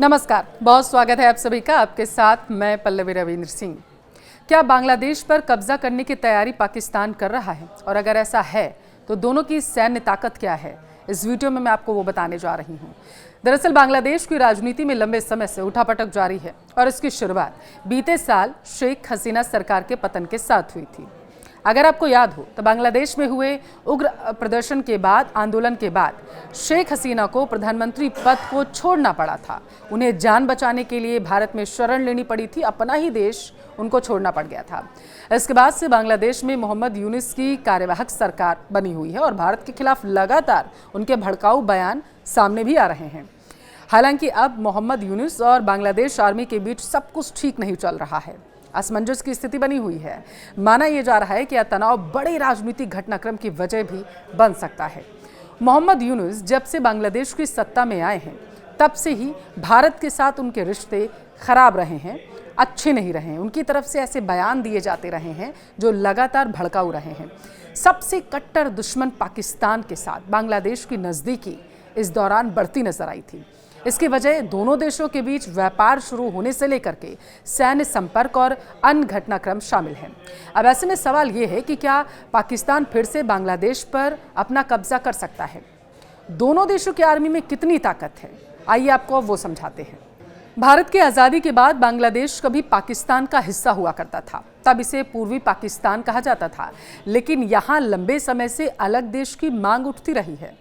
नमस्कार, बहुत स्वागत है आप सभी का। आपके साथ मैं पल्लवी रविंद्र सिंह। क्या बांग्लादेश पर कब्जा करने की तैयारी पाकिस्तान कर रहा है, और अगर ऐसा है तो दोनों की सैन्य ताकत क्या है? इस वीडियो में मैं आपको वो बताने जा रही हूँ। दरअसल बांग्लादेश की राजनीति में लंबे समय से उठापटक जारी है और इसकी शुरुआत बीते साल शेख हसीना सरकार के पतन के साथ हुई थी। अगर आपको याद हो तो बांग्लादेश में हुए उग्र प्रदर्शन के बाद, आंदोलन के बाद शेख हसीना को प्रधानमंत्री पद को छोड़ना पड़ा था। उन्हें जान बचाने के लिए भारत में शरण लेनी पड़ी थी, अपना ही देश उनको छोड़ना पड़ गया था। इसके बाद से बांग्लादेश में मोहम्मद यूनुस की कार्यवाहक सरकार बनी हुई है और भारत के खिलाफ लगातार उनके भड़काऊ बयान सामने भी आ रहे हैं। हालांकि अब मोहम्मद यूनुस और बांग्लादेश आर्मी के बीच सब कुछ ठीक नहीं चल रहा है, असमंजस की स्थिति बनी हुई है। माना यह जा रहा है कि यह तनाव बड़े राजनीतिक घटनाक्रम की वजह भी बन सकता है। मोहम्मद यूनुस जब से बांग्लादेश की सत्ता में आए हैं तब से ही भारत के साथ उनके रिश्ते खराब रहे हैं, अच्छे नहीं रहे हैं। उनकी तरफ से ऐसे बयान दिए जाते रहे हैं जो लगातार भड़काऊ रहे हैं। सबसे कट्टर दुश्मन पाकिस्तान के साथ बांग्लादेश की नज़दीकी इस दौरान बढ़ती नजर आई थी। इसकी वजह दोनों देशों के बीच व्यापार शुरू होने से लेकर के सैन्य संपर्क और अन्य घटनाक्रम शामिल हैं। अब ऐसे में सवाल ये है कि क्या पाकिस्तान फिर से बांग्लादेश पर अपना कब्जा कर सकता है? दोनों देशों की आर्मी में कितनी ताकत है, आइए आपको वो समझाते हैं। भारत की आज़ादी के बाद बांग्लादेश कभी पाकिस्तान का हिस्सा हुआ करता था, तब इसे पूर्वी पाकिस्तान कहा जाता था। लेकिन यहाँ लंबे समय से अलग देश की मांग उठती रही है।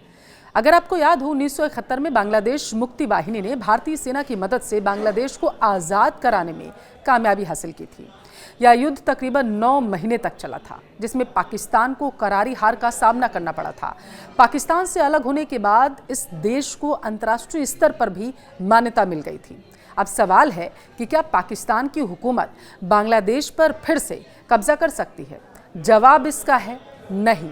अगर आपको याद हो, 1971 में बांग्लादेश मुक्ति वाहिनी ने भारतीय सेना की मदद से बांग्लादेश को आज़ाद कराने में कामयाबी हासिल की थी। यह युद्ध तकरीबन 9 महीने तक चला था, जिसमें पाकिस्तान को करारी हार का सामना करना पड़ा था। पाकिस्तान से अलग होने के बाद इस देश को अंतर्राष्ट्रीय स्तर पर भी मान्यता मिल गई थी। अब सवाल है कि क्या पाकिस्तान की हुकूमत बांग्लादेश पर फिर से कब्जा कर सकती है? जवाब इसका है नहीं।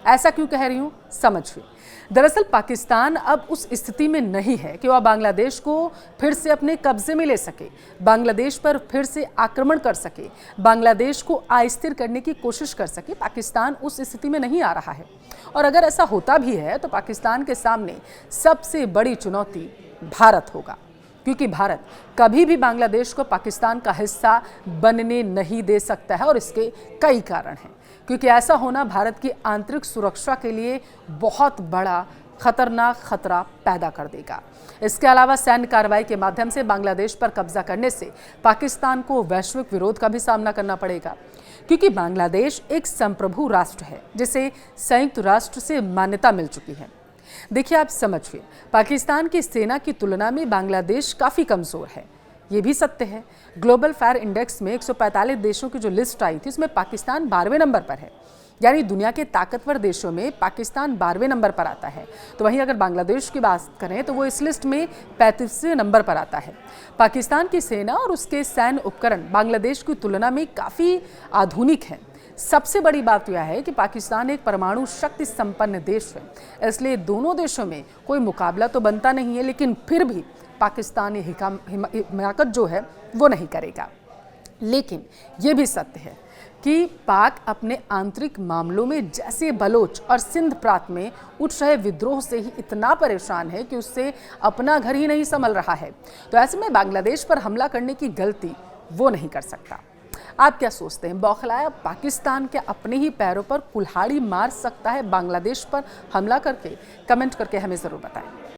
ऐसा क्यों कह रही हूँ, समझिए। दरअसल पाकिस्तान अब उस स्थिति में नहीं है कि वह बांग्लादेश को फिर से अपने कब्जे में ले सके, बांग्लादेश पर फिर से आक्रमण कर सके, बांग्लादेश को अस्थिर करने की कोशिश कर सके। पाकिस्तान उस स्थिति में नहीं आ रहा है। और अगर ऐसा होता भी है तो पाकिस्तान के सामने सबसे बड़ी चुनौती भारत होगा, क्योंकि भारत कभी भी बांग्लादेश को पाकिस्तान का हिस्सा बनने नहीं दे सकता है। और इसके कई कारण हैं, क्योंकि ऐसा होना भारत की आंतरिक सुरक्षा के लिए बहुत बड़ा खतरनाक खतरा पैदा कर देगा। इसके अलावा सैन्य कार्रवाई के माध्यम से बांग्लादेश पर कब्जा करने से पाकिस्तान को वैश्विक विरोध का भी सामना करना पड़ेगा, क्योंकि बांग्लादेश एक संप्रभु राष्ट्र है जिसे संयुक्त राष्ट्र से मान्यता मिल चुकी है। देखिए, आप समझिए, पाकिस्तान की सेना की तुलना में बांग्लादेश काफ़ी कमज़ोर है, ये भी सत्य है। ग्लोबल फायर इंडेक्स में 145 देशों की जो लिस्ट आई थी उसमें पाकिस्तान 12वें नंबर पर है, यानी दुनिया के ताकतवर देशों में पाकिस्तान 12वें नंबर पर आता है। तो वहीं अगर बांग्लादेश की बात करें तो वो इस लिस्ट में 35वें नंबर पर आता है। पाकिस्तान की सेना और उसके सैन्य उपकरण बांग्लादेश की तुलना में काफ़ी आधुनिक हैं। सबसे बड़ी बात यह है कि पाकिस्तान एक परमाणु शक्ति संपन्न देश है, इसलिए दोनों देशों में कोई मुकाबला तो बनता नहीं है, लेकिन फिर भी पाकिस्तान ये हिमाकत जो है वो नहीं करेगा। लेकिन ये भी सत्य है कि पाक अपने आंतरिक मामलों में, जैसे बलोच और सिंध प्रांत में उठ रहे विद्रोह से ही इतना परेशान है कि उससे अपना घर ही नहीं संभल रहा है। तो ऐसे में बांग्लादेश पर हमला करने की गलती वो नहीं कर सकता। आप क्या सोचते हैं, बौखलाया पाकिस्तान के अपने ही पैरों पर कुल्हाड़ी मार सकता है बांग्लादेश पर हमला करके? कमेंट करके हमें ज़रूर बताएं।